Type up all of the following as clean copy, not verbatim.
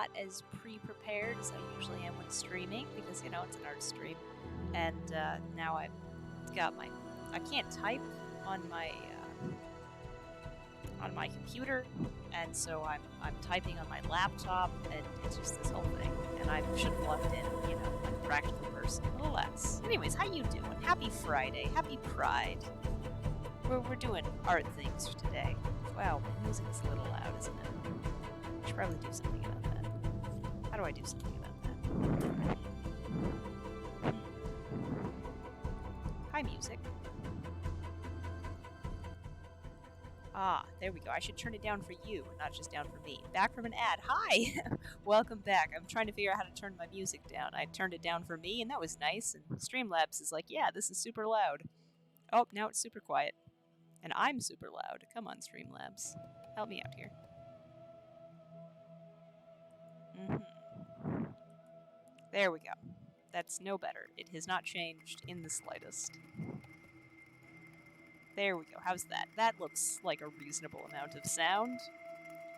not as pre-prepared as I usually am when streaming because, you know, it's an art stream. And now I've got I can't type on my computer, and so I'm typing on my laptop, and it's just this whole thing. And I should have left in, you know, like a practical person. Alas. Anyways, how you doing? Happy Friday. Happy Pride. We're doing art things today. Wow, my music's a little loud, isn't it? I should probably do something about that. How do I do something about that? Hi, music. Ah, there we go. I should turn it down for you, not just down for me. Back from an ad. Hi! Welcome back. I'm trying to figure out how to turn my music down. I turned it down for me, and that was nice. And Streamlabs is like, yeah, this is super loud. Oh, now it's super quiet. And I'm super loud. Come on, Streamlabs. Help me out here. There we go. That's no better. It has not changed in the slightest. There we go. How's that? That looks like a reasonable amount of sound.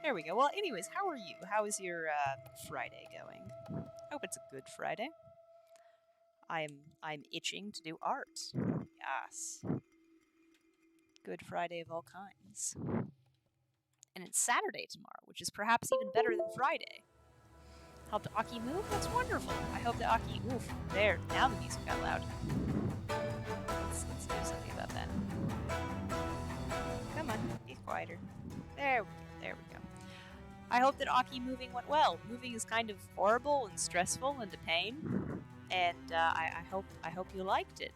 There we go. Well, anyways, how are you? How is your Friday going? Hope it's a good Friday. I'm itching to do art. Yes. Good Friday of all kinds. And it's Saturday tomorrow, which is perhaps even better than Friday. Helped Aki move? That's wonderful. I hope that Aki... Oof, there. Now the music got loud. Let's do something about that. Come on, be quieter. There we go. I hope that Aki moving went well. Moving is kind of horrible and stressful and a pain. And I hope you liked it.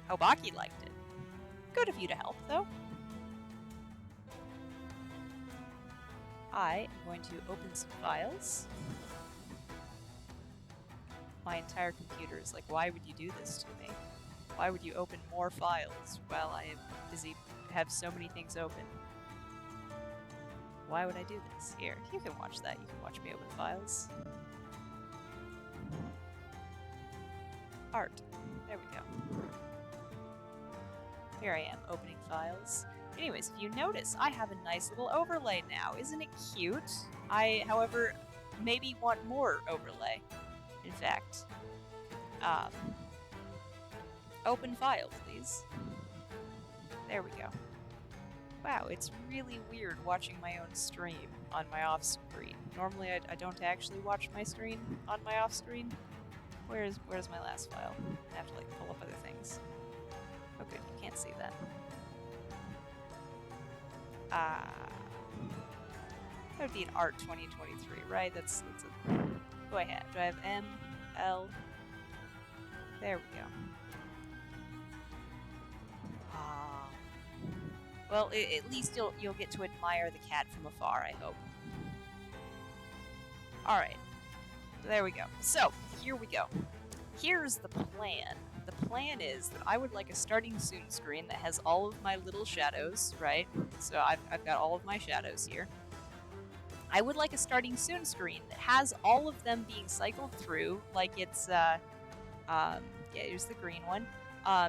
Hope Aki liked it. Good of you to help, though. I am going to open some files. My entire computer is like, why would you do this to me? Why would you open more files while I am busy, have so many things open? Why would I do this? Here, you can watch that. You can watch me open files. Art. There we go. Here I am, opening files. Anyways, if you notice, I have a nice little overlay now. Isn't it cute? I, however, maybe want more overlay. In fact, open file, please. There we go. Wow, it's really weird watching my own stream on my off-screen. Normally, I don't actually watch my screen on my off-screen. Where's my last file? I have to like pull up other things. Oh, good, you can't see that. That would be an Art 2023, right? That's a... What do I have? Do I have M, L? There we go. Well, at least you'll get to admire the cat from afar, I hope. Alright. There we go. So, here we go. Here's the plan. The plan is that I would like a starting soon screen that has all of my little shadows, right? So I've got all of my shadows here. I would like a starting soon screen that has all of them being cycled through, like it's, yeah, here's the green one,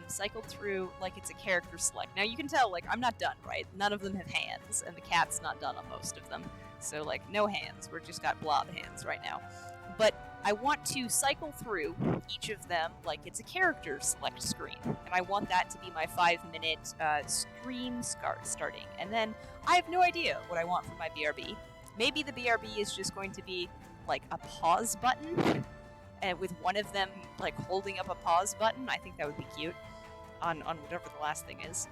cycled through like it's a character select. Now you can tell, like, I'm not done, right? None of them have hands, and the cat's not done on most of them. So, like, no hands. We're just got blob hands right now. But I want to cycle through each of them like it's a character select screen. And I want that to be my 5-minute stream starting. And then I have no idea what I want for my BRB. Maybe the BRB is just going to be like a pause button, and with one of them like holding up a pause button. I think that would be cute on whatever the last thing is.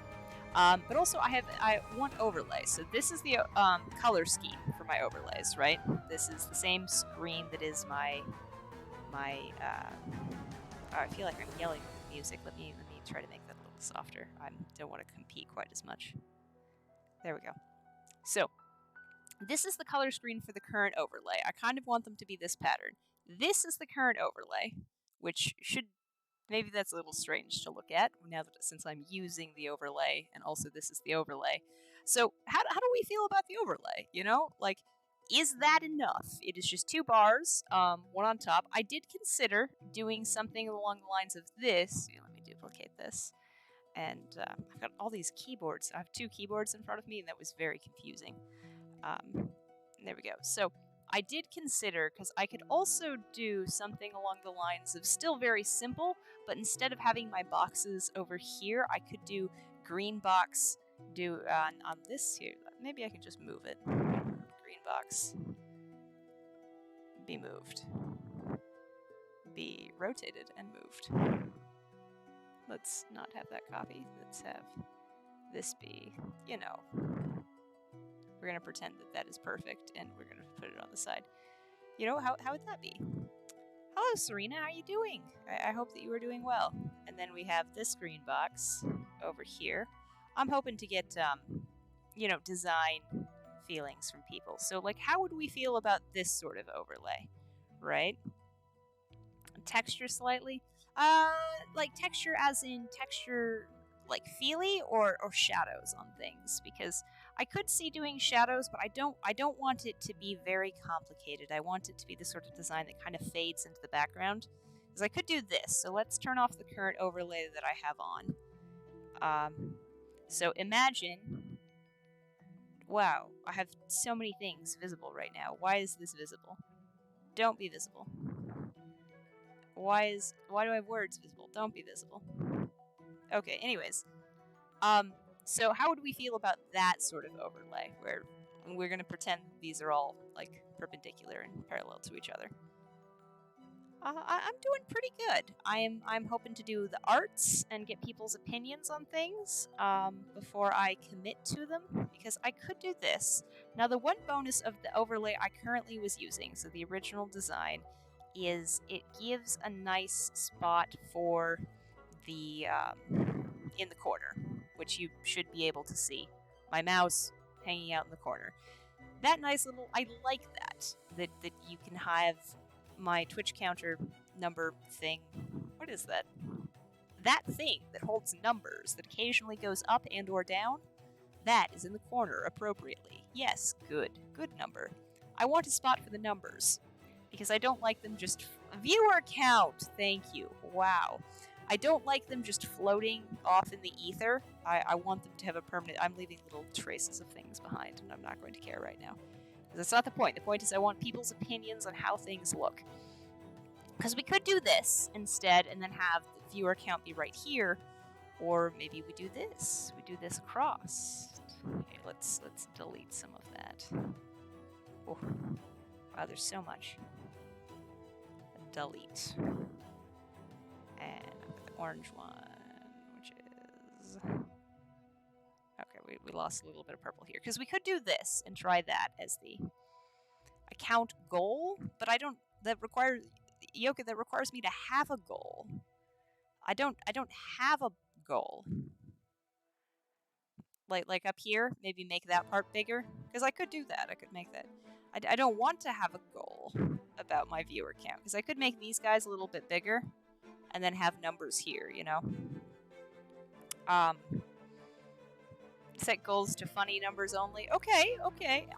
But also I want overlay. So this is the color scheme for my overlays, right? This is the same screen that is my I feel like I'm yelling with music. Let me try to make that a little softer. I don't want to compete quite as much. There we go. So this is the color screen for the current overlay. I kind of want them to be this pattern. This is the current overlay, which should... Maybe that's a little strange to look at, now that since I'm using the overlay, and also this is the overlay. So, how do we feel about the overlay, you know? Like, is that enough? It is just 2 bars, one on top. I did consider doing something along the lines of this. Let me duplicate this. And I've got all these keyboards. I have 2 keyboards in front of me, and that was very confusing. There we go. So, I did consider, because I could also do something along the lines of still very simple, but instead of having my boxes over here, I could do green box, do on this here. Maybe I could just move it. Green box. Be moved. Be rotated and moved. Let's not have that copy. Let's have this be, you know. We're going to pretend that that is perfect, and we're going to put it on the side. You know, how would that be? Hello, Serena. How are you doing? I hope that you are doing well. And then we have this green box over here. I'm hoping to get, you know, design feelings from people. So, like, how would we feel about this sort of overlay, right? Texture slightly? Like texture as in texture, like feely, or shadows on things, because I could see doing shadows, but I don't want it to be very complicated. I want it to be the sort of design that kind of fades into the background. Because I could do this. So let's turn off the current overlay that I have on. So imagine, wow, I have so many things visible right now. Why is this visible? Don't be visible. Why do I have words visible? Don't be visible. Okay, anyways. So how would we feel about that sort of overlay, where we're going to pretend these are all, like, perpendicular and parallel to each other? I'm doing pretty good. I'm hoping to do the arts and get people's opinions on things before I commit to them, because I could do this. Now, the one bonus of the overlay I currently was using, so the original design, is it gives a nice spot for the in the corner, which you should be able to see. My mouse hanging out in the corner. That nice little, I like that you can have my Twitch counter number thing. What is that? That thing that holds numbers that occasionally goes up and or down, that is in the corner appropriately. Yes, good number. I want a spot for the numbers, because I don't like them just... Viewer count! Thank you. Wow. I don't like them just floating off in the ether. I want them to have a permanent... I'm leaving little traces of things behind, and I'm not going to care right now. Because that's not the point. The point is I want people's opinions on how things look. Because we could do this instead, and then have the viewer count be right here. Or maybe we do this. We do this across. Okay, let's delete some of that. Oh. Wow, there's so much. Delete. And the orange one, which is... Okay, we lost a little bit of purple here. Because we could do this and try that as the account goal, but I don't... That requires... Yoka, that requires me to have a goal. I don't have a goal. Like up here, maybe make that part bigger. Because I could do that. I could make that... I don't want to have a goal about my viewer count, because I could make these guys a little bit bigger and then have numbers here, you know? Set goals to funny numbers only. Okay.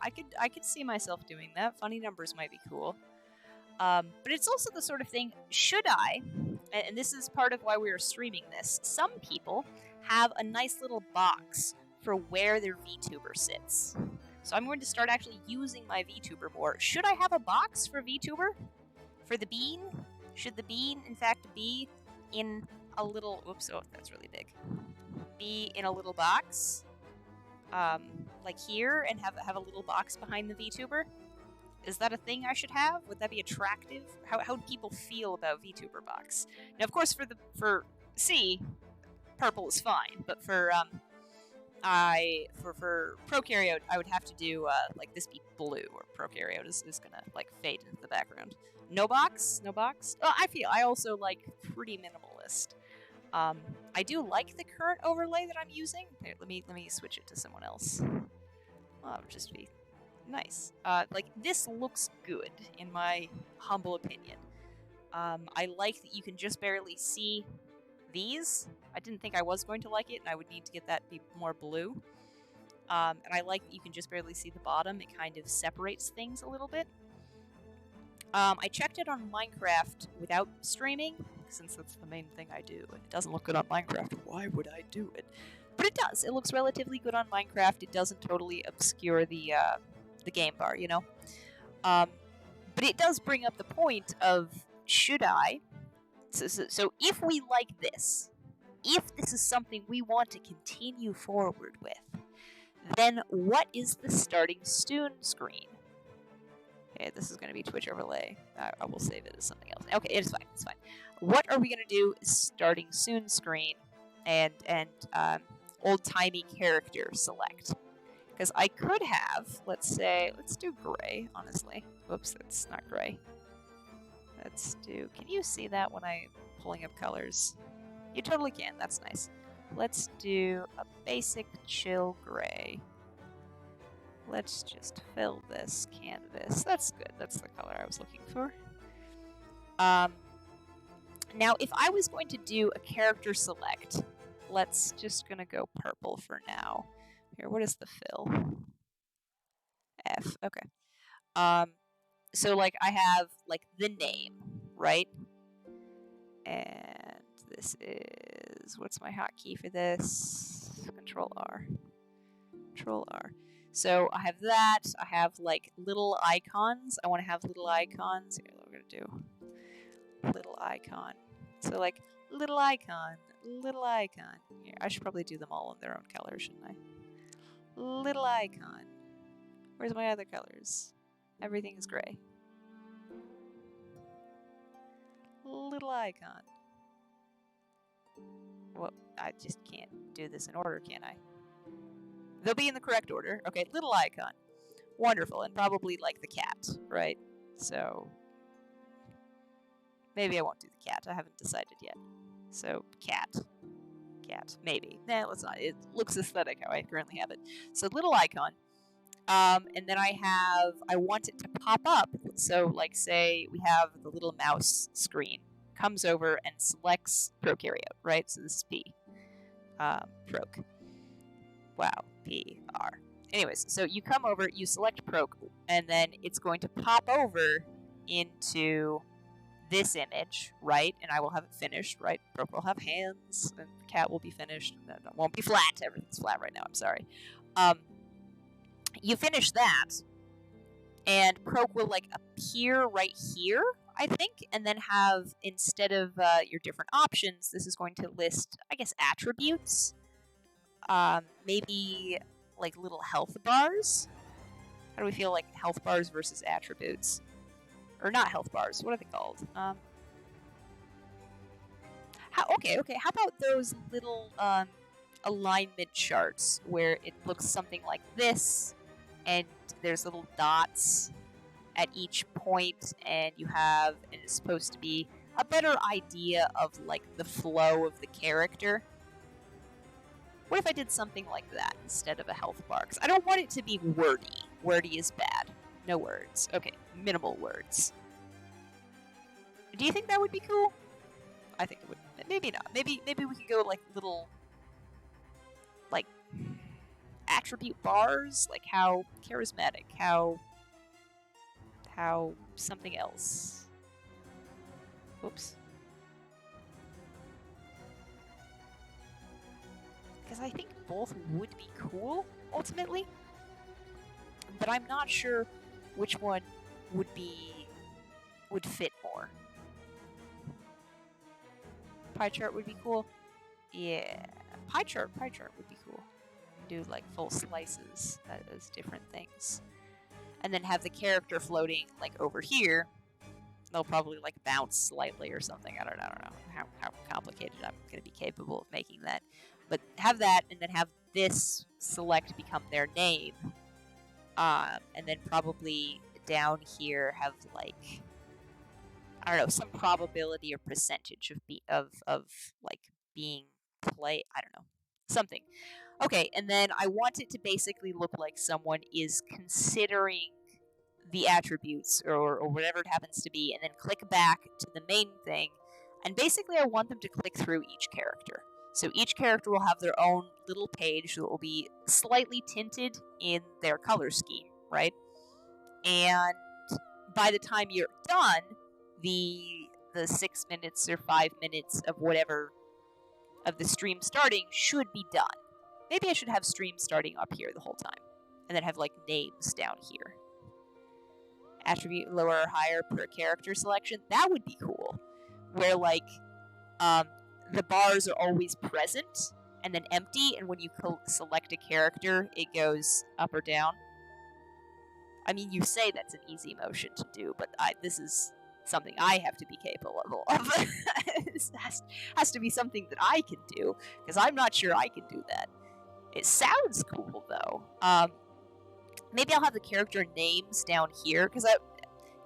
I could see myself doing that. Funny numbers might be cool. But it's also the sort of thing, should I, and this is part of why we are streaming this, some people have a nice little box for where their VTuber sits. So I'm going to start actually using my VTuber more. Should I have a box for VTuber? For the bean? Should the bean, in fact, be in a little... Oops, oh, that's really big. Be in a little box? Like here, and have a little box behind the VTuber? Is that a thing I should have? Would that be attractive? How would people feel about VTuber box? Now, of course, for C, purple is fine, but for prokaryote, I would have to do like this be blue, or prokaryote is gonna like fade into the background. No box. Well, I also like pretty minimalist. I do like the current overlay that I'm using. Here, let me switch it to someone else. Well, that would just be nice. Like, this looks good, in my humble opinion. I like that you can just barely see these. I didn't think I was going to like it, and I would need to get that to be more blue. And I like that you can just barely see the bottom. It kind of separates things a little bit. I checked it on Minecraft without streaming, since that's the main thing I do, and it doesn't look good on Minecraft. Why would I do it? But it does. It looks relatively good on Minecraft. It doesn't totally obscure the game bar, you know? But it does bring up the point of, should I? So if we like this, if this is something we want to continue forward with, then what is the starting soon screen? Okay, this is going to be Twitch overlay. I will save it as something else. Okay, it's fine. It's fine. What are we going to do? Starting soon screen and old-timey character select. Because I could have, let's do gray, honestly. Whoops, that's not gray. Let's do, can you see that when I'm pulling up colors? You totally can, that's nice. Let's do a basic chill gray. Let's just fill this canvas. That's good, that's the color I was looking for. Now, if I was going to do a character select, let's just gonna go purple for now. Here, what is the fill? F, okay. So like I have like the name, right? And this is, what's my hotkey for this? Control R. Control R. So I have that. I have like little icons. I want to have little icons. Here, what we're gonna do. Little icon. So like little icon, little icon. Here, I should probably do them all in their own color, shouldn't I? Little icon. Where's my other colors? Everything is gray. Little icon. Well, I just can't do this in order, can I? They'll be in the correct order. Okay, little icon. Wonderful, and probably like the cat, right? So maybe I won't do the cat. I haven't decided yet. So cat. Cat. Maybe. Nah, let's not. It looks aesthetic how I currently have it. So little icon. And then I want it to pop up. So like say we have the little mouse screen. Comes over and selects prokaryote, right? So this is P. Proc. Wow. P-R. Anyways, so you come over, you select proc, and then it's going to pop over into this image, right? And I will have it finished, right? Proc will have hands, and the cat will be finished. And it won't be flat. Everything's flat right now. I'm sorry. You finish that, and proc will like appear right here, I think, and then have, instead of your different options, this is going to list, I guess, attributes. Maybe like little health bars. How do we feel like health bars versus attributes? Or not health bars, what are they called? Okay, how about those little alignment charts where it looks something like this, and there's little dots at each point, and you have, and it's supposed to be a better idea of like the flow of the character. What if I did something like that instead of a health bar? Because I don't want it to be wordy. Wordy is bad. No words. Okay, minimal words. Do you think that would be cool? I think it would. Maybe not. Maybe we could go like little, like, attribute bars, like how charismatic, how something else. Oops. Because I think both would be cool, ultimately. But I'm not sure which one would fit more. Pie chart would be cool. Yeah, pie chart would be cool. Do like full slices as different things. And then have the character floating like over here. They'll probably like bounce slightly or something. I don't know how complicated I'm going to be capable of making that. But have that, and then have this select become their name. And then probably down here have like, I don't know, some probability or percentage of like being play. I don't know, something. Okay, and then I want it to basically look like someone is considering the attributes or whatever it happens to be, and then click back to the main thing. And basically I want them to click through each character. So each character will have their own little page that will be slightly tinted in their color scheme, right? And by the time you're done, the 6 minutes or 5 minutes of whatever of the stream starting should be done. Maybe I should have stream starting up here the whole time, and then have like names down here. attribute lower or higher per character selection. That would be cool. Where, like, the bars are always present and then empty, and when you select a character, it goes up or down. I mean, you say that's an easy motion to do, but this is something I have to be capable of. This has to be something that I can do, because I'm not sure I can do that. It sounds cool, though. Maybe I'll have the character names down here, because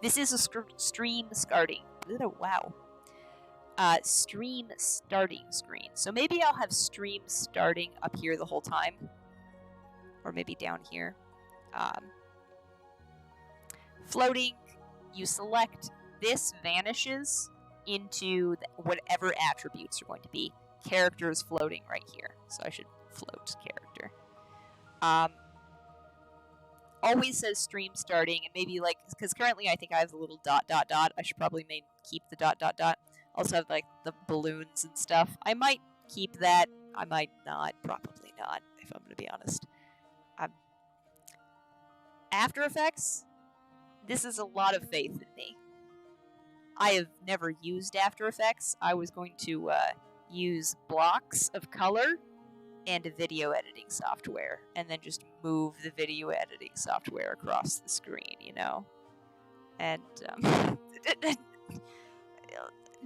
this is a stream starting. Wow. Stream starting screen. So maybe I'll have stream starting up here the whole time. Or maybe down here. Floating, you select, this vanishes into whatever attributes are going to be. Character is floating right here. So I should float character. Always says stream starting, and maybe like, because currently I think I have the little ... I should probably keep the ... Also have like the balloons and stuff. I might keep that. I might not. Probably not, if I'm going to be honest. After Effects, this is a lot of faith in me. I have never used After Effects. I was going to use blocks of color and a video editing software, and then just move the video editing software across the screen, you know? And,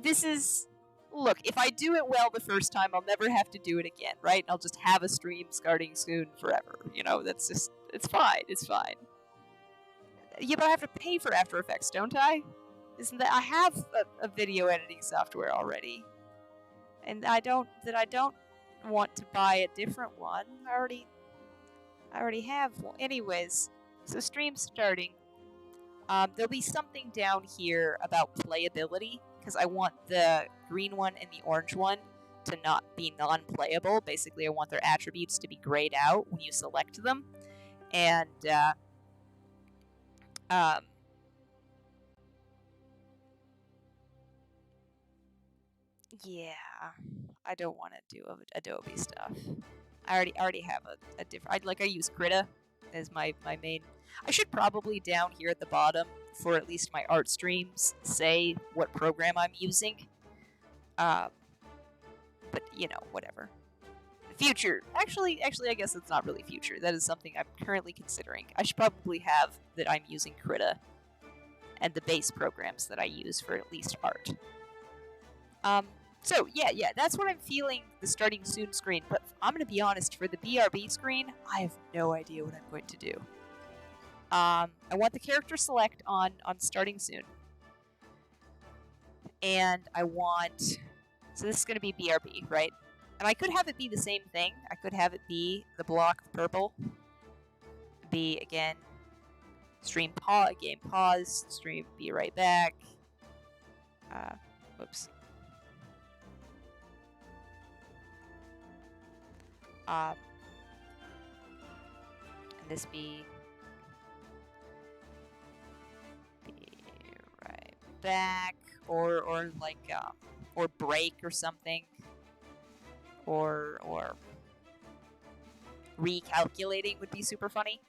this is... Look, if I do it well the first time, I'll never have to do it again, right? I'll just have a stream starting soon forever, you know? That's just... It's fine, it's fine. Yeah, but I have to pay for After Effects, don't I? Isn't that... I have a video editing software already. And I don't want to buy a different one. I already have one. Anyways, so stream starting. There'll be something down here about playability, because I want the green one and the orange one to not be non-playable. Basically, I want their attributes to be grayed out when you select them. And, yeah, I don't want to do Adobe stuff. I already have a different... I use Krita as my main... I should probably down here at the bottom, for at least my art streams, say what program I'm using. But, you know, whatever. Future. Actually, I guess it's not really future. That is something I'm currently considering. I should probably have that I'm using Krita and the base programs that I use for at least art. So, yeah, that's what I'm feeling the starting soon screen, but I'm going to be honest, for the BRB screen, I have no idea what I'm going to do. I want the character select on starting soon. And I want... So this is going to be BRB, right? And I could have it be the same thing. I could have it be the block of purple. Be, again, stream game pause, stream be right back. Whoops. And this be right back, or like or break or something, or recalculating would be super funny.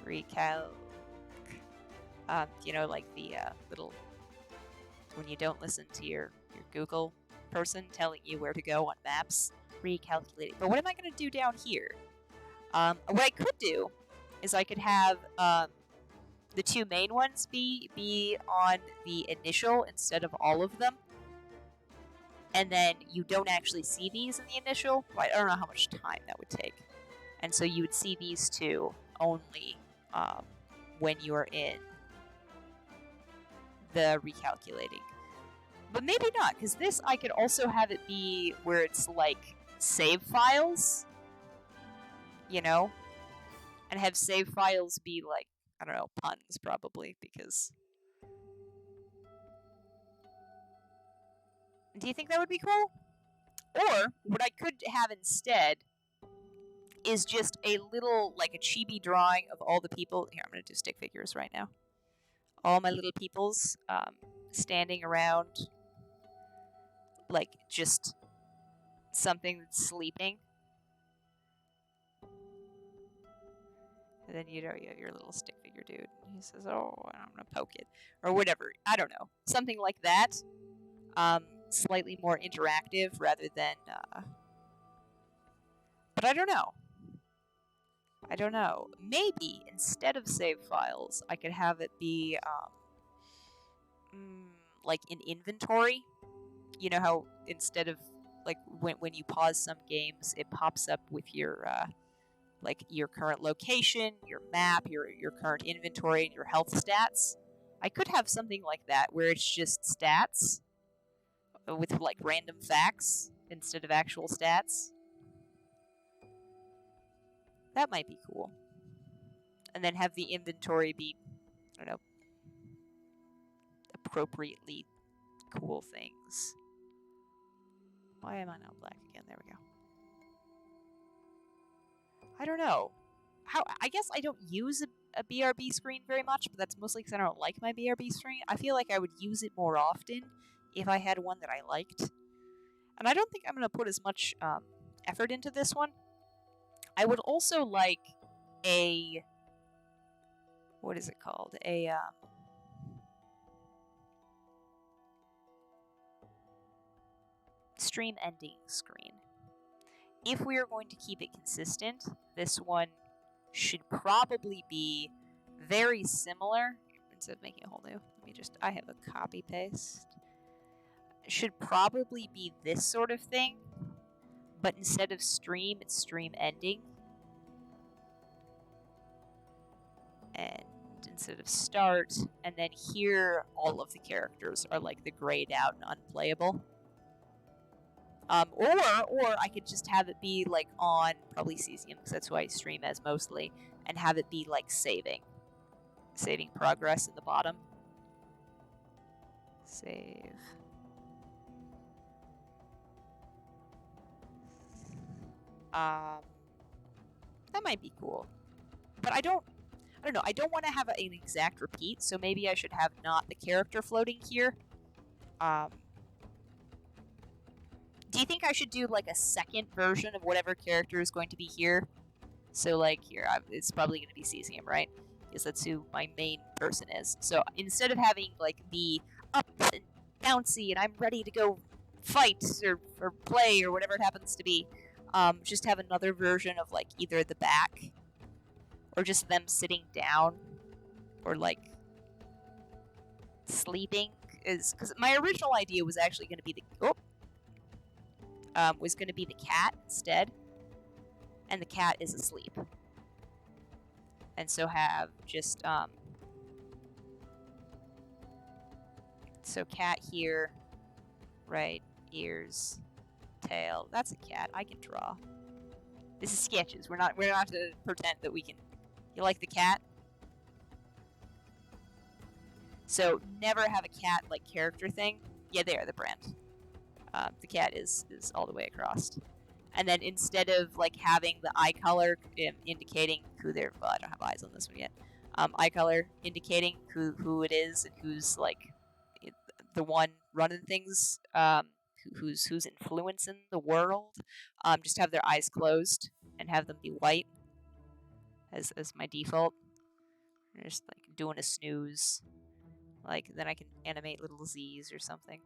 You know, like the little, when you don't listen to your Google person telling you where to go on maps. Recalculating. But what am I going to do down here? What I could do is I could have the two main ones be on the initial instead of all of them. And then you don't actually see these in the initial. I don't know how much time that would take. And so you would see these two only when you are in the recalculating. But maybe not, because this I could also have it be where it's like save files, you know, and have save files be like, I don't know, puns probably, because... Do you think that would be cool? Or what I could have instead is just a little, like a chibi drawing of all the people. Here, I'm going to do stick figures right now. All my little peoples standing around, like just something that's sleeping. And then, you know, you have your little stick figure dude. And he says, oh, I'm going to poke it. Or whatever. I don't know. Something like that. Slightly more interactive rather than... But I don't know. I don't know. Maybe instead of save files, I could have it be like an inventory. You know how instead of like when you pause some games, it pops up with your like your current location, your map, your current inventory, and your health stats. I could have something like that where it's just stats with like random facts instead of actual stats. That might be cool. And then have the inventory be, I don't know, appropriately cool things. Why am I now black again? There we go. I don't know. I guess I don't use a BRB screen very much, but that's mostly because I don't like my BRB screen. I feel like I would use it more often if I had one that I liked. And I don't think I'm going to put as much effort into this one. I would also like a... What is it called? A... stream ending screen. If we are going to keep it consistent, this one should probably be very similar. Instead of making a whole new, let me just... I have a copy paste. Should probably be this sort of thing, but instead of stream, it's stream ending. And instead of start, and then here all of the characters are like the grayed out and unplayable. Or I could just have it be like on probably Cesium, because that's who I stream as mostly, and have it be like saving progress in the bottom. Save. That might be cool, but I don't know. I don't want to have an exact repeat, so maybe I should have not the character floating here. Do you think I should do like a second version of whatever character is going to be here? So like here, it's probably going to be Cesium, right? Because that's who my main person is. So instead of having like the up and bouncy and I'm ready to go fight or play or whatever it happens to be, just have another version of like either the back or just them sitting down or like sleeping. Is because my original idea was actually going to be the cat instead, and the cat is asleep. And so have just so cat here, right, ears, tail. That's a cat. I can draw. This is sketches. We're not to pretend that we can. You like the cat? So never have a cat like character thing. Yeah, there, the brand. The cat is all the way across. And then instead of like having the eye color indicating who they're, well, I don't have eyes on this one yet. Eye color indicating who it is and who's like the one running things, who's influencing the world. Just have their eyes closed and have them be white as my default. Just like doing a snooze. Like then I can animate little Z's or something.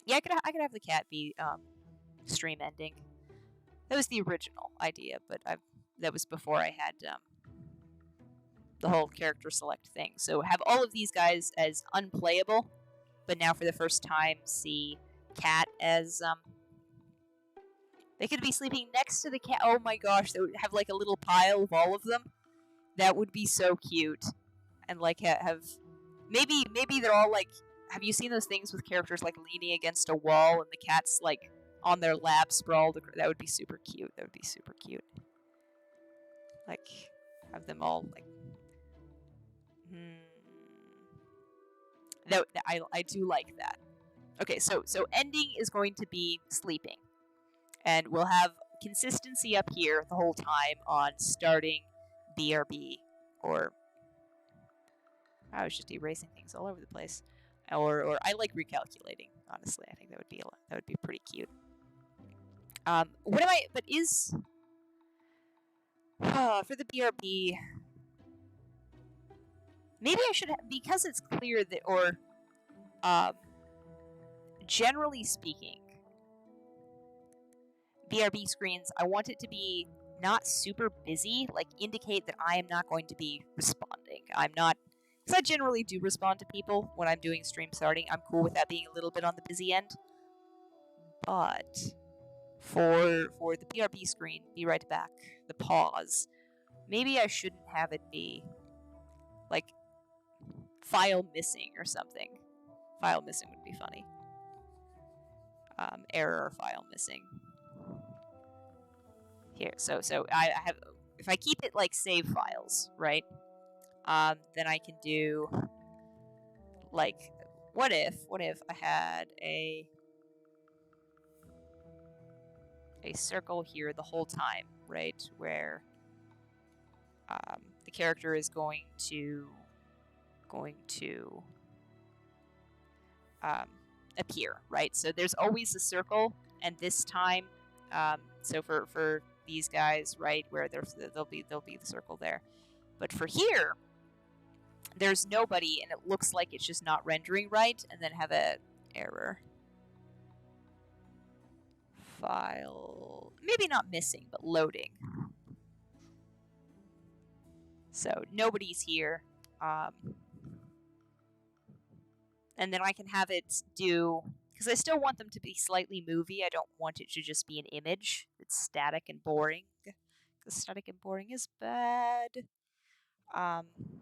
Yeah, I could have the cat be stream ending. That was the original idea, but that was before I had the whole character select thing. So have all of these guys as unplayable, but now for the first time see cat as they could be sleeping next to the cat. Oh my gosh, they would have like a little pile of all of them. That would be so cute. And like have maybe they're all like, have you seen those things with characters like leaning against a wall and the cat's like on their lap sprawled? That would be super cute. That would be super cute. Like have them all like I do like that. Okay, so ending is going to be sleeping. And we'll have consistency up here the whole time on starting BRB, or I was just erasing things all over the place. Or I like recalculating, honestly. I think that would be pretty cute. What am I, but is, For the BRB, maybe I should because it's clear that, or generally speaking, BRB screens, I want it to be not super busy, like indicate that I am not going to be responding. I'm not, because I generally do respond to people when I'm doing stream starting. I'm cool with that being a little bit on the busy end. But for the BRB screen, be right back, the pause, maybe I shouldn't have it be like file missing or something. File missing would be funny. Error file missing. Here, so I have, if I keep it like save files, right? Then I can do like, what if I had a circle here the whole time, right? Where the character is going to appear, right? So there's always a circle, and this time, so for these guys, right, where there'll be the circle there, but for here, there's nobody, and it looks like it's just not rendering right, and then have a error. File, maybe not missing, but loading. So nobody's here. And then I can have it do, because I still want them to be slightly movie. I don't want it to just be an image. It's static and boring. Because static and boring is bad.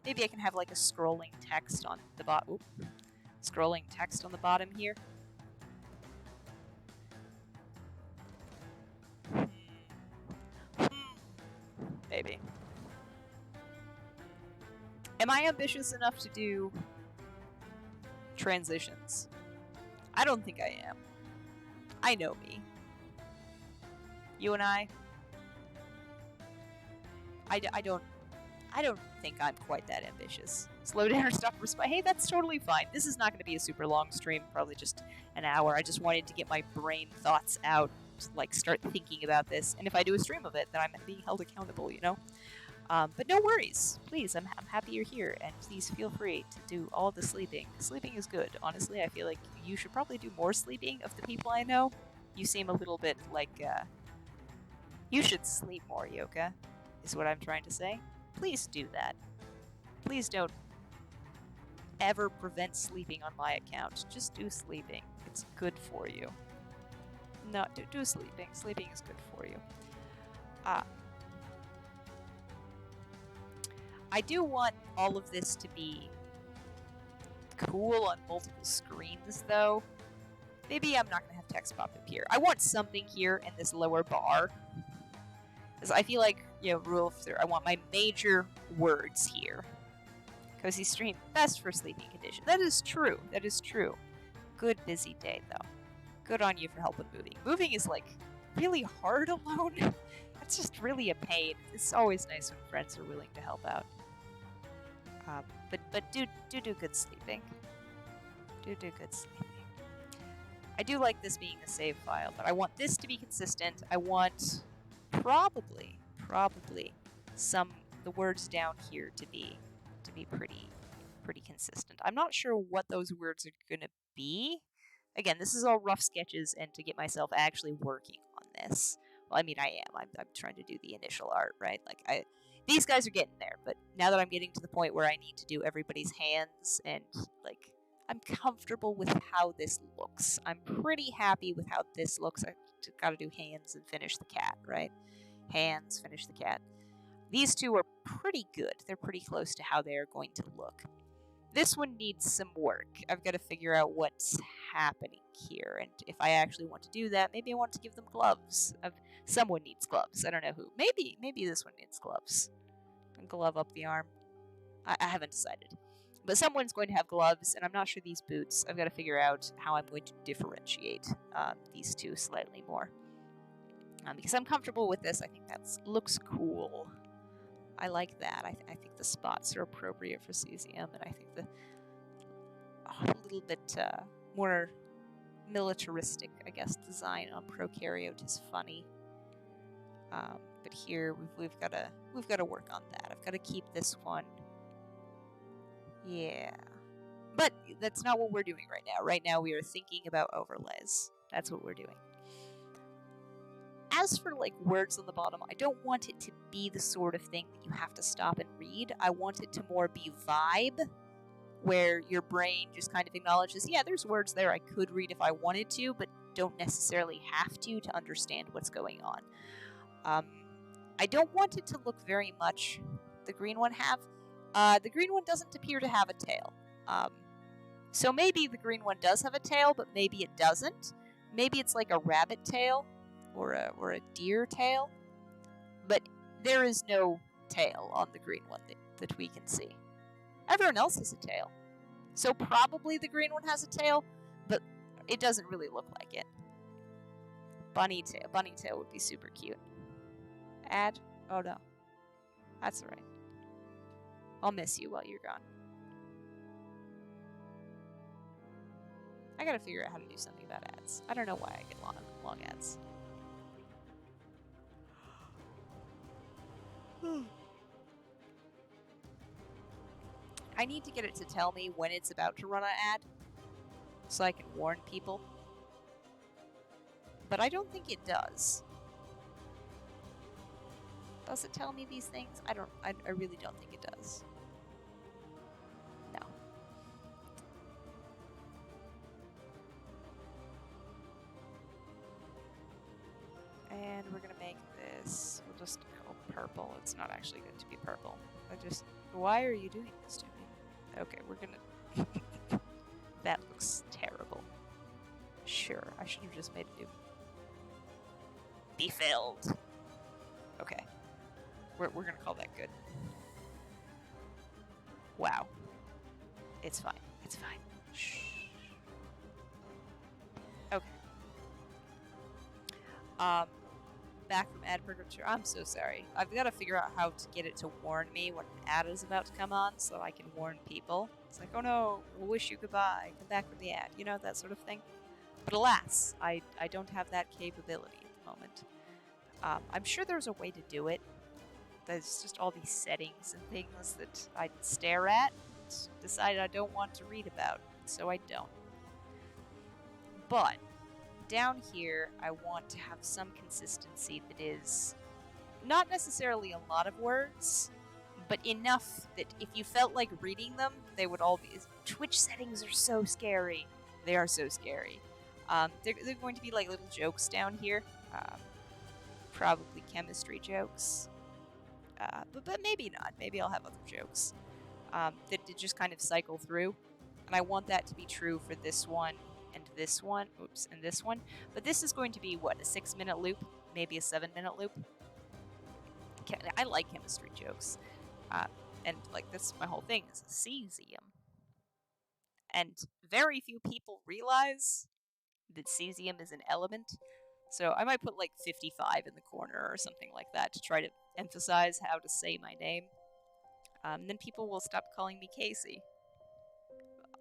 Maybe I can have like a scrolling text on the bottom. Scrolling text on the bottom here. Maybe. Am I ambitious enough to do transitions? I don't think I am. I know me. You and I don't think I'm quite that ambitious. Slow down or stop respond. Hey, that's totally fine. This is not going to be a super long stream, probably just an hour. I just wanted to get my brain thoughts out, like start thinking about this. And if I do a stream of it, then I'm being held accountable, you know? But no worries. Please, I'm happy you're here, and please feel free to do all the sleeping. Sleeping is good. Honestly, I feel like you should probably do more sleeping of the people I know. You seem a little bit like, you should sleep more, Yoka, is what I'm trying to say. Please do that. Please don't ever prevent sleeping on my account. Just do sleeping. It's good for you. No, do sleeping. Sleeping is good for you. I do want all of this to be cool on multiple screens, though. Maybe I'm not going to have text pop up here. I want something here in this lower bar. Because I feel like, you know, rule of third, I want my major words here. Cozy stream, best for sleeping condition. That is true. That is true. Good busy day, though. Good on you for helping moving. Moving is, like, really hard alone. That's just really a pain. It's always nice when friends are willing to help out. But do good sleeping. Do good sleeping. I do like this being a save file, but I want this to be consistent. I want probably the words down here to be pretty consistent. I'm not sure what those words are gonna be. Again, this is all rough sketches, and to get myself actually working on this. Well, I mean, I am. I'm trying to do the initial art, right? Like these guys are getting there, but now that I'm getting to the point where I need to do everybody's hands, and like I'm comfortable with how this looks. I'm pretty happy with how this looks. I gotta do hands and finish the cat, right? Hands, finish the cat. These two are pretty good. They're pretty close to how they're going to look. This one needs some work. I've got to figure out what's happening here, and if I actually want to do that, maybe I want to give them gloves. Someone needs gloves. I don't know who. Maybe this one needs gloves. A glove up the arm. I haven't decided. But someone's going to have gloves, and I'm not sure these boots. I've got to figure out how I'm going to differentiate these two slightly more. Because I'm comfortable with this. I think that looks cool. I like that. I think the spots are appropriate for cesium, and I think a little bit more militaristic, I guess, design on Prokaryote is funny. But here we've got to work on that. I've got to keep this one. Yeah. But that's not what we're doing right now. Right now we are thinking about overlays. That's what we're doing. As for like words on the bottom, I don't want it to be the sort of thing that you have to stop and read. I want it to more be vibe, where your brain just kind of acknowledges, yeah, there's words there I could read if I wanted to, but don't necessarily have to understand what's going on. I don't want it to look very much the green one have. The green one doesn't appear to have a tail. So maybe the green one does have a tail, but maybe it doesn't. Maybe it's like a rabbit tail or a deer tail. But there is no tail on the green one that we can see. Everyone else has a tail. So probably the green one has a tail, but it doesn't really look like it. Bunny tail. Bunny tail would be super cute. Add? Oh no. That's alright. I'll miss you while you're gone. I gotta figure out how to do something about ads. I don't know why I get long ads. I need to get it to tell me when it's about to run an ad, so I can warn people. But I don't think it does. Does it tell me these things? I really don't think it does. No. And we're gonna make this, we'll just call purple. It's not actually going to be purple. Why are you doing this to me? Okay, we're gonna, that looks terrible. Sure, I should have just made a new, be filled. Okay, we're gonna call that good. Wow. It's fine, it's fine. Shh. Okay. Back from ad purgatory. I'm so sorry. I've got to figure out how to get it to warn me when an ad is about to come on so I can warn people. It's like, oh no, we'll wish you goodbye. Come back from the ad. You know, that sort of thing. But alas, I don't have that capability at the moment. I'm sure there's a way to do it. There's just all these settings and things that I stare at and decide I don't want to read about, so I don't. But down here, I want to have some consistency that is not necessarily a lot of words, but enough that if you felt like reading them, they would all be... Twitch settings are so scary. They are so scary. They're going to be like little jokes down here. Probably chemistry jokes. But maybe not. Maybe I'll have other jokes that just kind of cycle through. And I want that to be true for this one. And this one, oops, and this one. But this is going to be, what, a 6-minute loop? Maybe a 7-minute loop? I like chemistry jokes. And, like, that's my whole thing, is a cesium. And very few people realize that cesium is an element. So I might put, like, 55 in the corner or something like that to try to emphasize how to say my name. Then people will stop calling me Casey.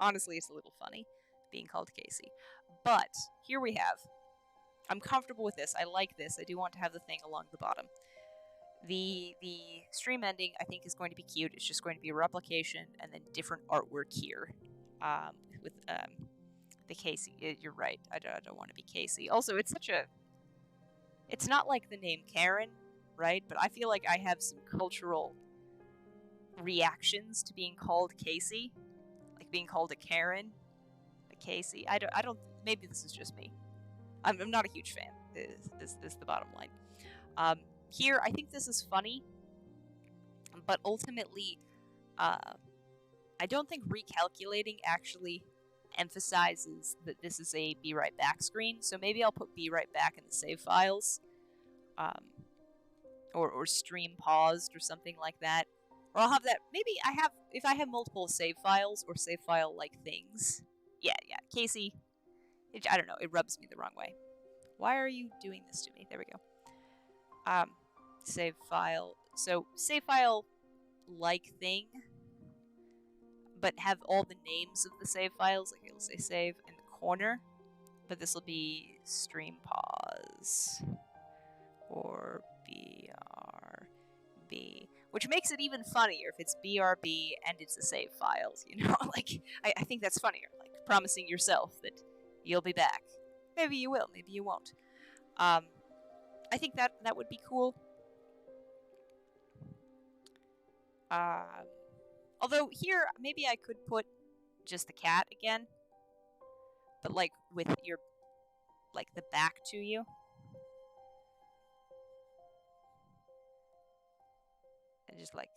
Honestly, it's a little funny being called Casey. But here we have. I'm comfortable with this. I like this. I do want to have the thing along the bottom. The stream ending, I think, is going to be cute. It's just going to be a replication and then different artwork here. With the Casey. You're right. I don't want to be Casey. Also, it's such a... It's not like the name Karen, right? But I feel like I have some cultural reactions to being called Casey. Like being called a Karen. Casey. I don't. Maybe this is just me. I'm not a huge fan. Is the bottom line? Here, I think this is funny, but ultimately, I don't think recalculating actually emphasizes that this is a be right back screen. So maybe I'll put be right back in the save files, or stream paused or something like that. Or I'll have that. Maybe if I have multiple save files or save file like things. Yeah, Casey, I don't know, it rubs me the wrong way. Why are you doing this to me? There we go. Save file. So, save file like thing, but have all the names of the save files. Like, it'll say save in the corner, but this will be stream pause or BR. BRB, which makes it even funnier if it's BRB and it's a save file, you know? Like, I think that's funnier, like promising yourself that you'll be back. Maybe you will, maybe you won't. I think that would be cool. Although here, maybe I could put just the cat again, but like with your, like the back to you. And just like,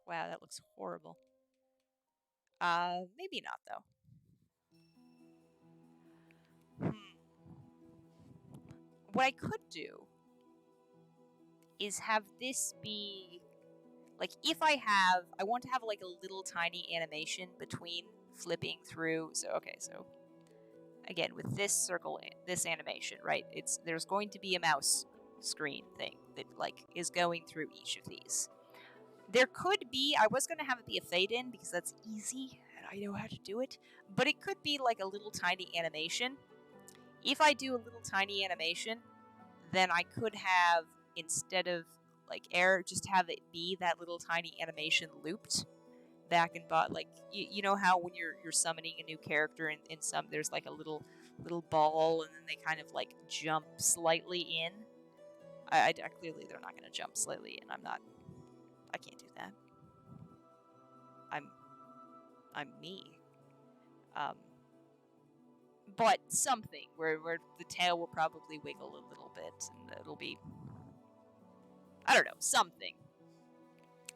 wow, that looks horrible. Maybe not though. What I could do is have this be like, if I want to have like a little tiny animation between flipping through. So okay, so again with this circle, this animation, right? There's going to be a mouse screen thing that like is going through each of these. There could be, I was going to have it be a fade in because that's easy and I know how to do it, but it could be like a little tiny animation. If I do a little tiny animation, then I could have, instead of like air, just have it be that little tiny animation looped back and like you know how when you're summoning a new character in some, there's like a little ball and then they kind of like jump slightly in. I clearly they're not going to jump slightly in. I can't do that. I'm me. But something where the tail will probably wiggle a little bit and it'll be, I don't know, something.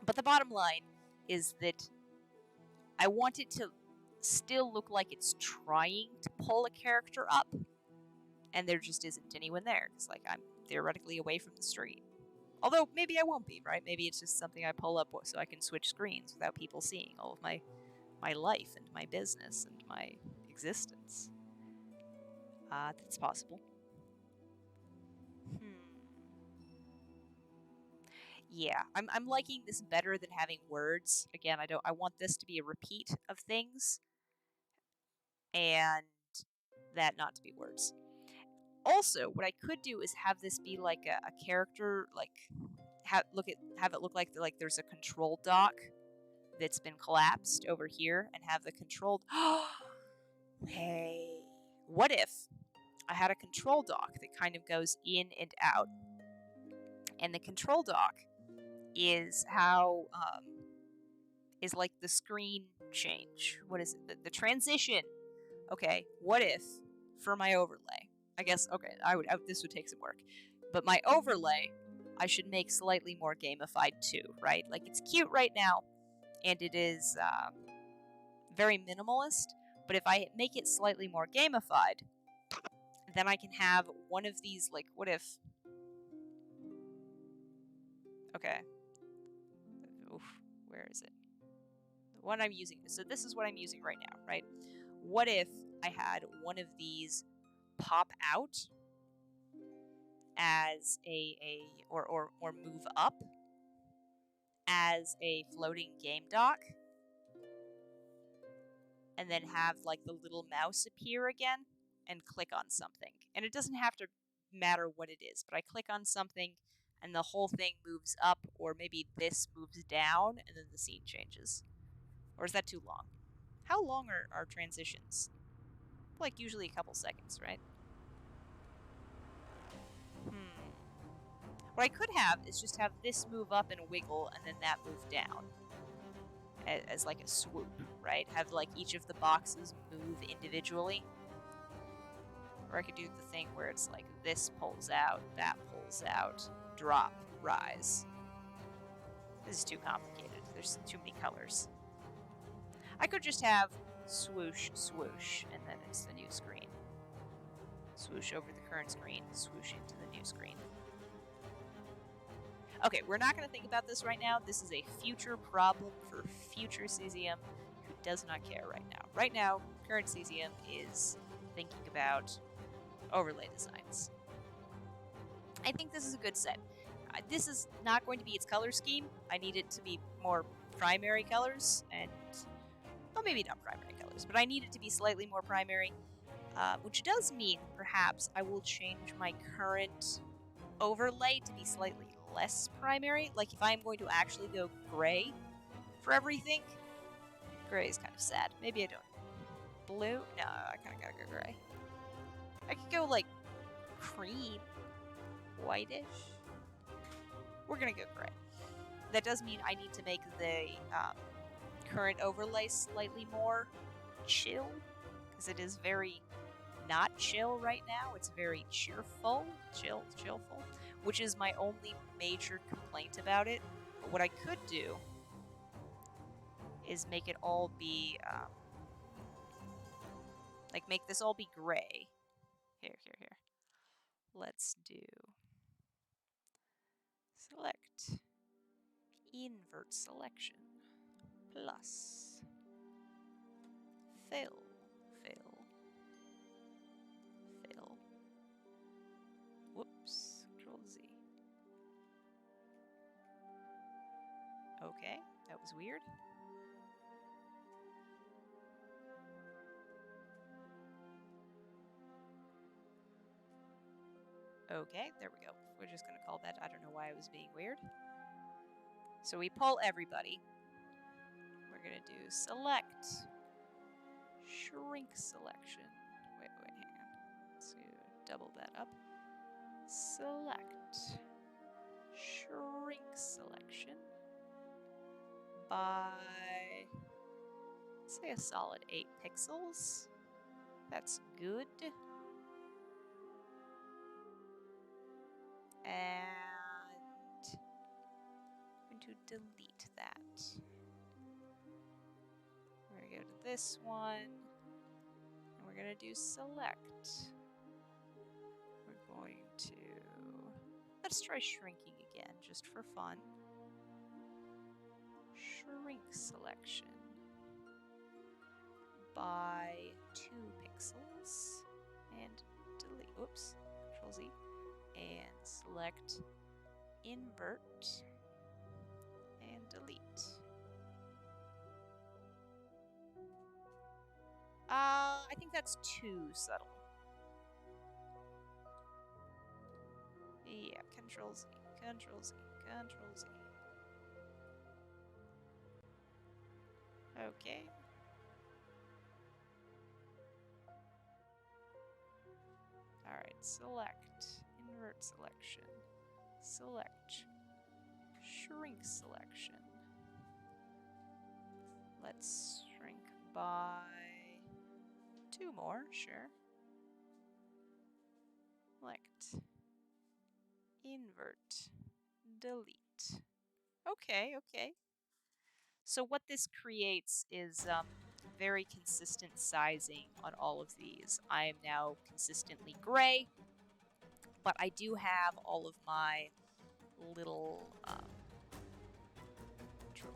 But the bottom line is that I want it to still look like it's trying to pull a character up, and there just isn't anyone there. It's like I'm theoretically away from the stream. Although, maybe I won't be, right? Maybe it's just something I pull up so I can switch screens without people seeing all of my life and my business and my existence. That's possible. Yeah, I'm liking this better than having words. Again, I want this to be a repeat of things, and that not to be words. Also, what I could do is have this be like a character, like have it look like there's a control dock that's been collapsed over here, and have the control. Hey, what if I had a control dock that kind of goes in and out, and the control dock is how is like the screen change. What is it? The transition. Okay, what if for my overlay? I guess okay, this would take some work. But my overlay I should make slightly more gamified too, right? Like it's cute right now and it is very minimalist, but if I make it slightly more gamified, then I can have one of these, like, what if... Okay. Oof, where is it? The one I'm using. So this is what I'm using right now, right? What if I had one of these pop out as or move up as a floating game dock, and then have like the little mouse appear again and click on something. And it doesn't have to matter what it is, but I click on something and the whole thing moves up, or maybe this moves down and then the scene changes. Or is that too long? How long are transitions? Like usually a couple seconds, right? What I could have is just have this move up and wiggle and then that move down as like a swoop, right? Have like each of the boxes move individually. Or I could do the thing where it's like this pulls out, that pulls out, drop, rise. This is too complicated. There's too many colors. I could just have swoosh, swoosh, and then it's the new screen. Swoosh over the current screen, swoosh into the new screen. Okay, we're not going to think about this right now. This is a future problem for future Cesium, who does not care right now. Right now, current Cesium is thinking about overlay designs. I think this is a good set. This is not going to be its color scheme. I need it to be more primary colors, and well, maybe not primary colors, but I need it to be slightly more primary, which does mean perhaps I will change my current overlay to be slightly less primary. Like if I'm going to actually go gray for everything, gray is kind of sad. Maybe I don't. Blue? No, I kind of gotta go gray. I could go like cream, whitish. We're gonna go gray. That does mean I need to make the current overlay slightly more chill, because it is very not chill right now. It's very chillful, which is my only major complaint about it. But what I could do is make it all be, like make this all be gray. Here. Let's do select, invert selection, plus, fill. Whoops, Control Z. Okay, that was weird. Okay, there we go. We're just gonna call that, I don't know why it was being weird. So we pull everybody. We're gonna do select, shrink selection. Wait, hang on. Let's double that up. Select, shrink selection by, say, a solid 8 pixels. That's good. And I'm going to delete that. We're going to go to this one, and we're going to do select. We're going to, let's try shrinking again, just for fun. Shrink selection by 2 pixels, and delete, oops, Control Z, and select invert, and delete. I think that's too subtle. Yeah, Control Z, Control Z, Control Z. Okay. Alright, select, invert selection, select, shrink selection. Let's shrink by 2 more, sure. Select, invert, delete. Okay. So what this creates is very consistent sizing on all of these. I am now consistently gray, but I do have all of my little Control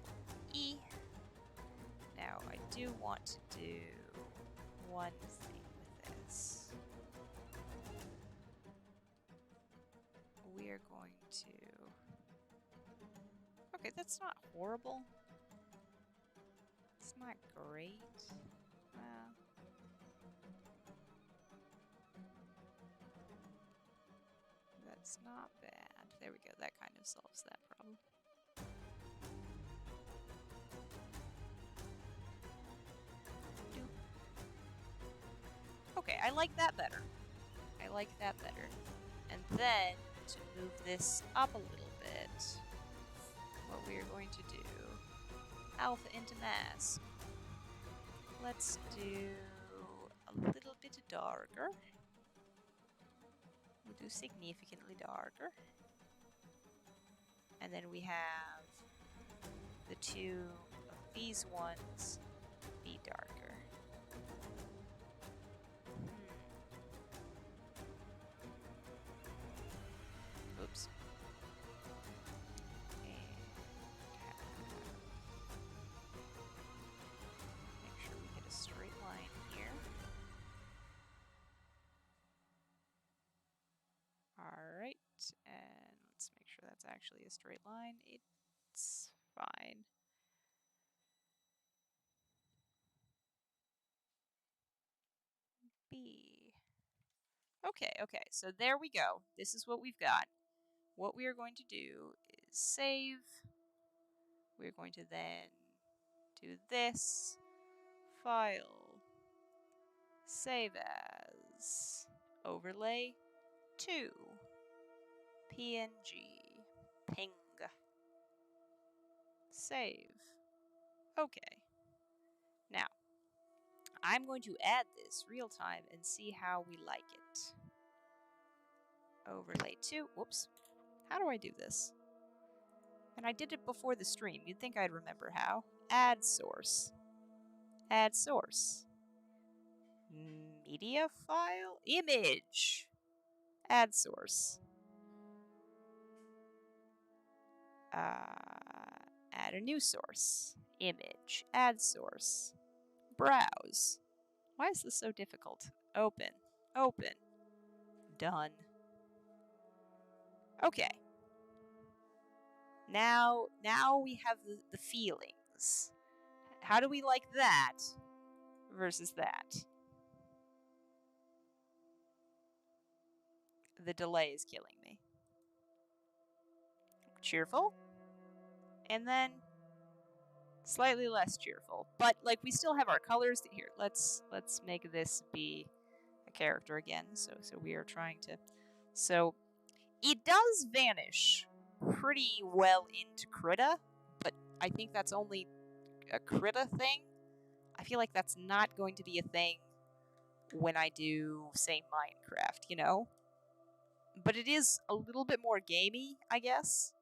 E. Now I do want to do one thing with this. We are going to, okay, that's not horrible. It's not great. Well, that's not bad. There we go. That kind of solves that problem. Okay, I like that better. And then, to move this up a little bit, what we are going to do, alpha into mask. Let's do a little bit darker. We'll do significantly darker. And then we have the 2 of these ones be darker. Oops. And make sure we get a straight line here. Alright, and let's make sure that's actually a straight line. It's fine. B. Okay, so there we go. This is what we've got. what we are going to do is save. We're going to then do this. File. Save as. Overlay. 2. PNG. Ping. Save. Okay. Now, I'm going to add this real time and see how we like it. Overlay 2. Whoops. How do I do this? And I did it before the stream. You'd think I'd remember how. Add source. Add source. Media file? Image. Add source. Add a new source. Image. Add source. Browse. Why is this so difficult? Open. Open. Done. Okay. Now we have the feelings. How do we like that versus that? The delay is killing me. Cheerful. And then slightly less cheerful. But like we still have our colors here. Let's make this be a character again. So we are trying to. So it does vanish pretty well into Krita, but I think that's only a Krita thing. I feel like that's not going to be a thing when I do, say, Minecraft, you know? But it is a little bit more gamey, I guess.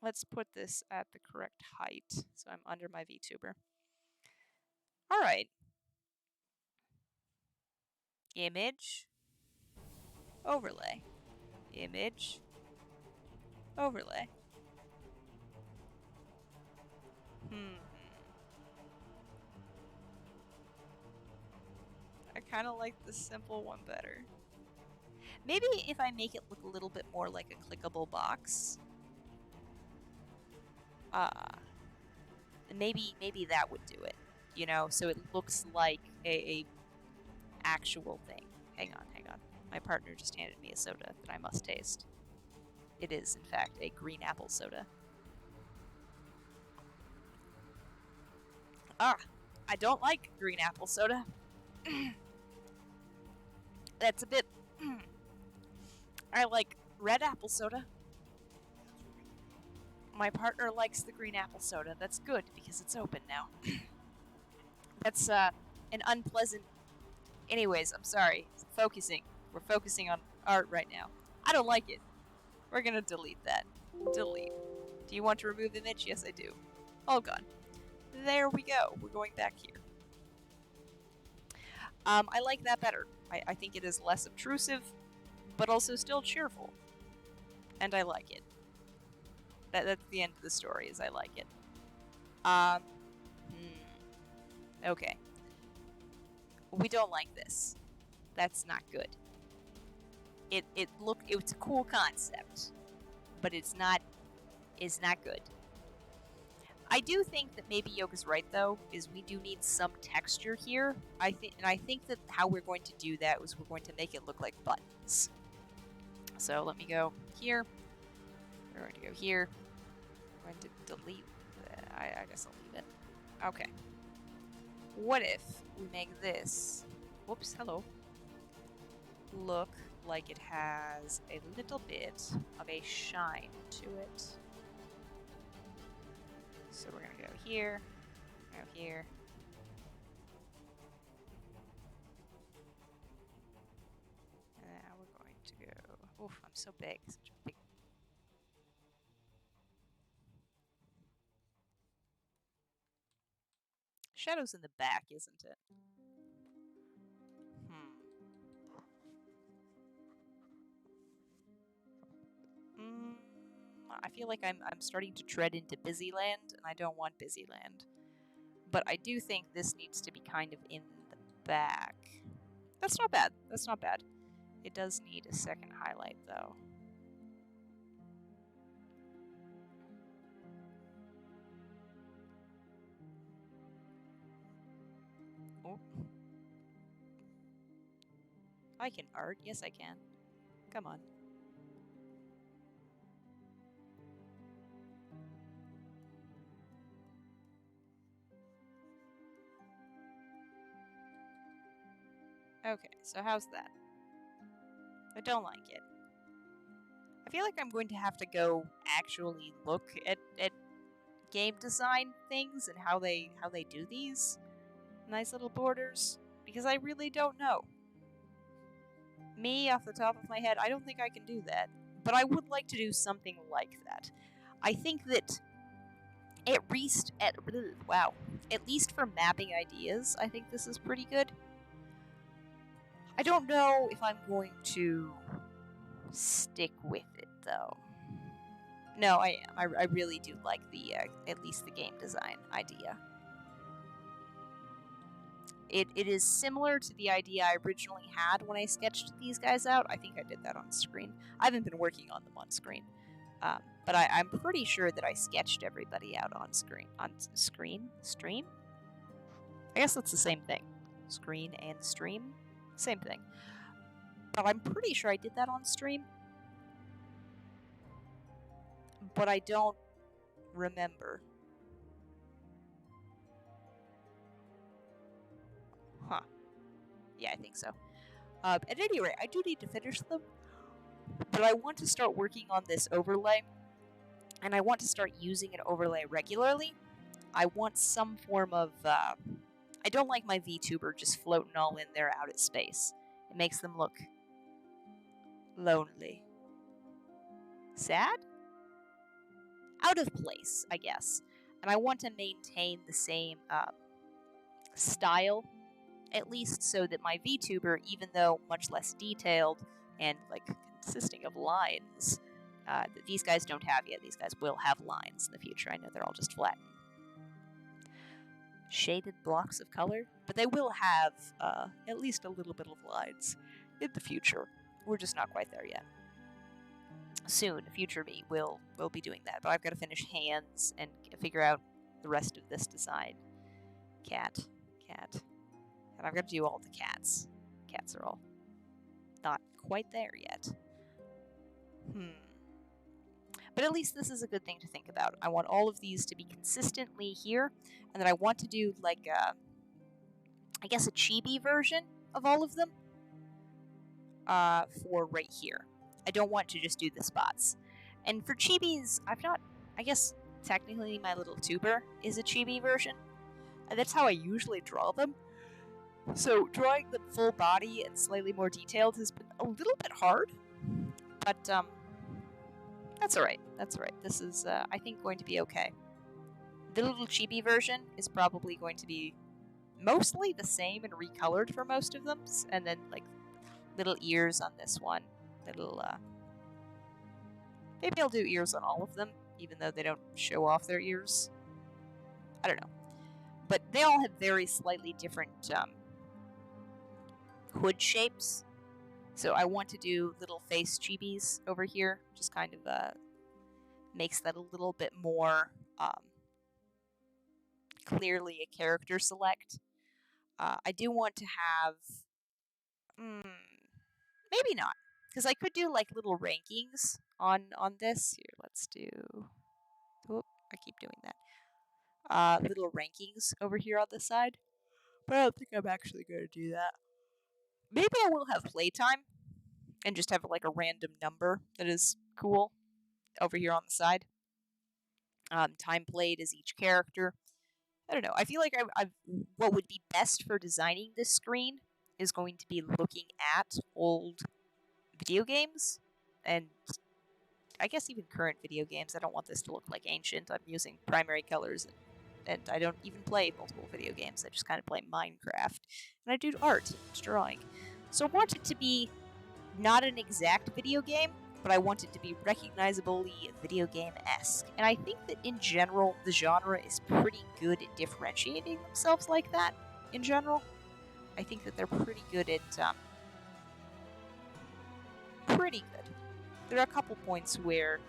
Let's put this at the correct height, so I'm under my VTuber. All right. Image. Overlay. Image. Overlay. I kind of like the simple one better. Maybe if I make it look a little bit more like a clickable box. Maybe that would do it. You know, so it looks like a actual thing. Hang on. My partner just handed me a soda that I must taste. It is, in fact, a green apple soda. I don't like green apple soda. That's a bit... I like red apple soda. My partner likes the green apple soda. That's good, because it's open now. That's an unpleasant... Anyways, I'm sorry. Focusing. We're focusing on art right now. I don't like it. We're gonna delete that. Delete. Do you want to remove image? Yes, I do. All gone. There we go. We're going back here. I like that better. I think it is less obtrusive, but also still cheerful. And I like it. That's the end of the story, is I like it. Okay. We don't like this. That's not good. It's a cool concept, but it's not good. I do think that maybe Yoga's right though, is we do need some texture here. I think that how we're going to do that is we're going to make it look like buttons. So let me go here. We're going to go here. I'm going to delete that. I guess I'll leave it. Okay. What if we make this, whoops, hello, look like it has a little bit of a shine to it. So we're gonna go here, go here. And now we're going to go, oof, I'm so big, such a big. Shadow's in the back, isn't it? I feel like I'm starting to tread into Busyland, and I don't want Busyland. But I do think this needs to be kind of in the back. That's not bad. That's not bad. It does need a second highlight, though. Oh. I can art. Yes, I can. Come on. Okay, so how's that? I don't like it. I feel like I'm going to have to go actually look at game design things and how they do these nice little borders, because I really don't know. Me, off the top of my head, I don't think I can do that. But I would like to do something like that. I think that at least for mapping ideas, I think this is pretty good. I don't know if I'm going to stick with it though. No, I am. I really do like the at least the game design idea. It is similar to the idea I originally had when I sketched these guys out. I think I did that on screen. I haven't been working on them on screen, but I'm pretty sure that I sketched everybody out on screen. On screen? Stream? I guess that's the same thing. Screen and stream? Same thing. But I'm pretty sure I did that on stream. But I don't remember. Huh. Yeah, I think so. At any rate, I do need to finish them. But I want to start working on this overlay. And I want to start using an overlay regularly. I want some form of... I don't like my VTuber just floating all in there out at space. It makes them look lonely. Sad? Out of place, I guess. And I want to maintain the same style, at least, so that my VTuber, even though much less detailed and like consisting of lines, that these guys don't have yet. These guys will have lines in the future. I know they're all just flat, shaded blocks of color, but they will have at least a little bit of lines in the future. We're just not quite there yet. Soon, future me will be doing that, but I've got to finish hands and figure out the rest of this design. Cat, and I've got to do all the cats. Cats are all not quite there yet. But at least this is a good thing to think about. I want all of these to be consistently here, and then I want to do like I guess a chibi version of all of them for right here. I don't want to just do the spots. And for chibis, I guess technically my little tuber is a chibi version. And that's how I usually draw them. So drawing them full body and slightly more detailed has been a little bit hard. But that's alright. That's alright. This is, I think, going to be okay. The little chibi version is probably going to be mostly the same and recolored for most of them. And then, like, little ears on this one. Little, maybe I'll do ears on all of them, even though they don't show off their ears. I don't know. But they all have very slightly different hood shapes. So I want to do little face chibis over here. Just kind of makes that a little bit more clearly a character select. I do want to have... maybe not. Because I could do like little rankings on this. Here, let's do... Whoop, I keep doing that. Little rankings over here on the side. But I don't think I'm actually going to do that. Maybe I will have playtime and just have like a random number that is cool over here on the side. Time played is each character. I don't know. I feel like what would be best for designing this screen is going to be looking at old video games and I guess even current video games. I don't want this to look like ancient. I'm using primary colors and I don't even play multiple video games. I just kind of play Minecraft. And I do art and drawing. So I want it to be not an exact video game, but I want it to be recognizably video game-esque. And I think that in general, the genre is pretty good at differentiating themselves like that, in general. I think that they're pretty good at, pretty good. There are a couple points where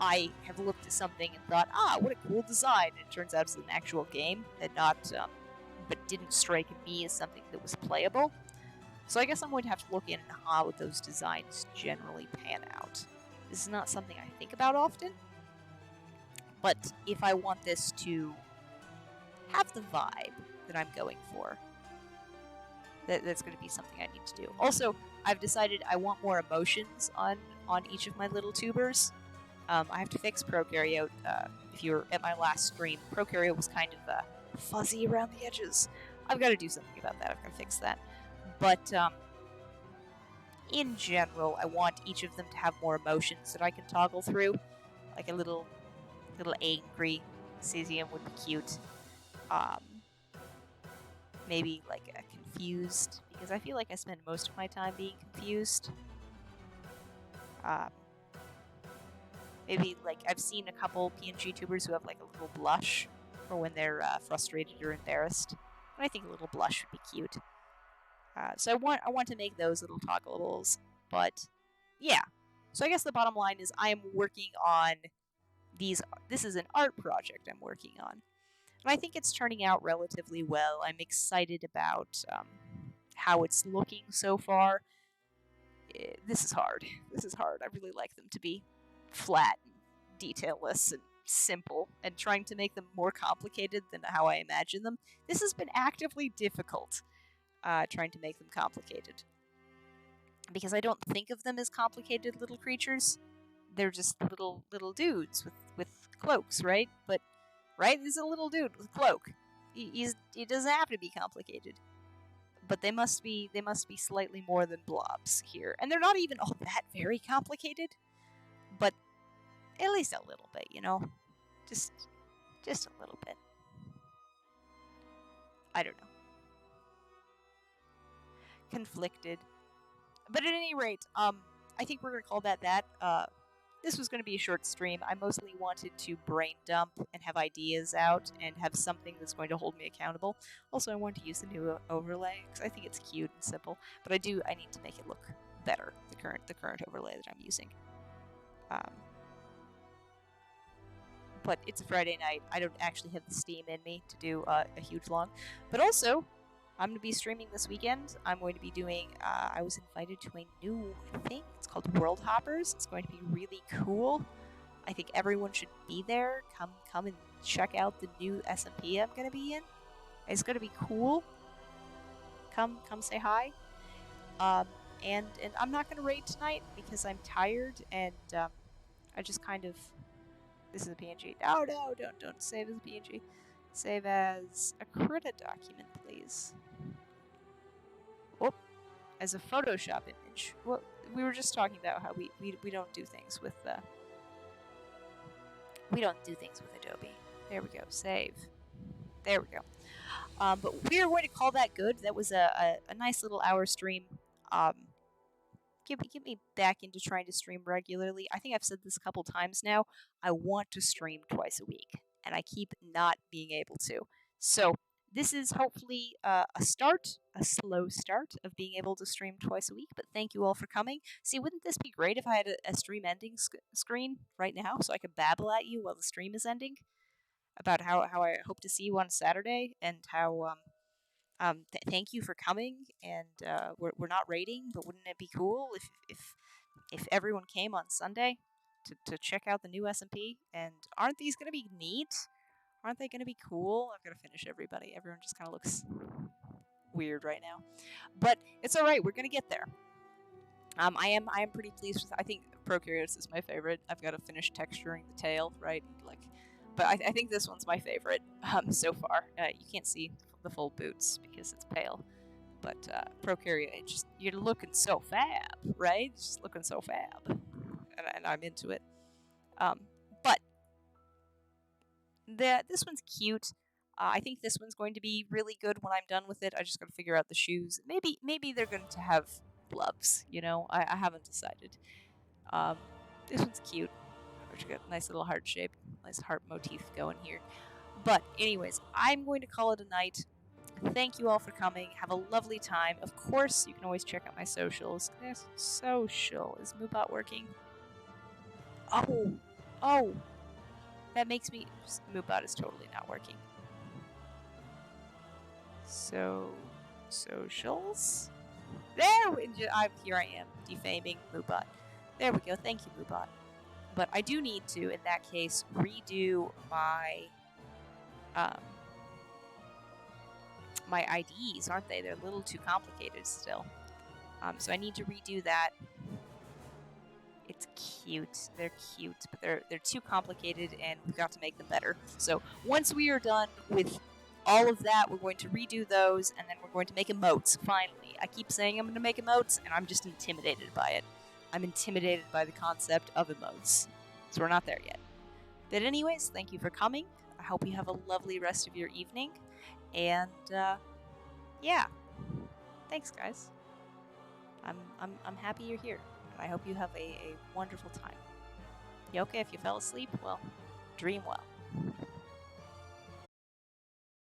I have looked at something and thought, what a cool design, and it turns out it's an actual game, and not, but didn't strike me as something that was playable. So I guess I'm going to have to look in how those designs generally pan out. This is not something I think about often, but if I want this to have the vibe that I'm going for, that's going to be something I need to do. Also, I've decided I want more emotions on each of my little tubers. I have to fix Prokaryote. If you were at my last stream, Prokaryote was kind of fuzzy around the edges. I've got to do something about that. I've got to fix that. But in general, I want each of them to have more emotions that I can toggle through. Like a little angry Cesium would be cute. Maybe like a confused, because I feel like I spend most of my time being confused. Maybe like I've seen a couple PNG tubers who have like a little blush for when they're frustrated or embarrassed, and I think a little blush would be cute. So I want to make those little toggleables, but yeah. So I guess the bottom line is I am working on these. This is an art project I'm working on, and I think it's turning out relatively well. I'm excited about how it's looking so far. This is hard. This is hard. I really like them to be flat and detailless and simple, and trying to make them more complicated than how I imagine them. This has been actively difficult, trying to make them complicated. Because I don't think of them as complicated little creatures. They're just little dudes with cloaks, right? But right, this is a little dude with a cloak. He doesn't have to be complicated. But they must be slightly more than blobs here. And they're not even all that very complicated. But at least a little bit, you know? Just a little bit. I don't know. Conflicted. But at any rate, I think we're going to call that. This was going to be a short stream. I mostly wanted to brain dump and have ideas out and have something that's going to hold me accountable. Also, I want to use the new overlay because I think it's cute and simple. But I need to make it look better, the current overlay that I'm using. But it's a Friday night. I don't actually have the steam in me to do a huge long. But also, I'm going to be streaming this weekend. I'm going to be doing, I was invited to a new thing. It's called World Hoppers. It's going to be really cool. I think everyone should be there. Come and check out the new SMP I'm going to be in. It's going to be cool. Come say hi. And I'm not going to raid tonight because I'm tired and I just kind of... This is a PNG. No, don't save as a PNG. Save as a Krita document, please. Whoop. As a Photoshop image. Well, we were just talking about how we don't do things with Adobe. There we go. Save. There we go. But we are going to call that good. That was a nice little hour stream. Get me back into trying to stream regularly. I think I've said this a couple times now. I want to stream twice a week, and I keep not being able to. So this is hopefully a slow start of being able to stream twice a week, but thank you all for coming. See, wouldn't this be great if I had a stream ending screen right now so I could babble at you while the stream is ending about how I hope to see you on Saturday and how... thank you for coming, and we're not raiding, but wouldn't it be cool if everyone came on Sunday to check out the new SMP? And aren't these going to be neat? Aren't they going to be cool? I've got to finish everybody. Everyone just kind of looks weird right now, but it's all right. We're going to get there. I am pretty pleased with. I think Prokaryotes is my favorite. I've got to finish texturing the tail, right? But I think this one's my favorite so far. You can't see the full boots because it's pale, but Prokaryote, you're looking so fab, right? It's just looking so fab, and I'm into it. But this one's cute. I think this one's going to be really good when I'm done with it. I just got to figure out the shoes. Maybe they're going to have gloves. You know, I haven't decided. This one's cute. Which got a nice little heart shape, nice heart motif going here. But anyways, I'm going to call it a night. Thank you all for coming. Have a lovely time. Of course, you can always check out my socials. Yes, social. Is Moobot working? Oh. That makes me... Moobot is totally not working. So... Socials? Here I am, defaming Moobot. There we go, thank you, Moobot. But I do need to, in that case, redo my, my IDs, aren't they? They're a little too complicated still. So I need to redo that. It's cute. They're cute, but they're too complicated, and we've got to make them better. So once we are done with all of that, we're going to redo those, and then we're going to make emotes, finally. I keep saying I'm going to make emotes, and I'm just intimidated by it. I'm intimidated by the concept of emotes. So we're not there yet. But anyways, thank you for coming. I hope you have a lovely rest of your evening. And, yeah. Thanks, guys. I'm happy you're here. And I hope you have a wonderful time. You okay if you fell asleep? Well, dream well.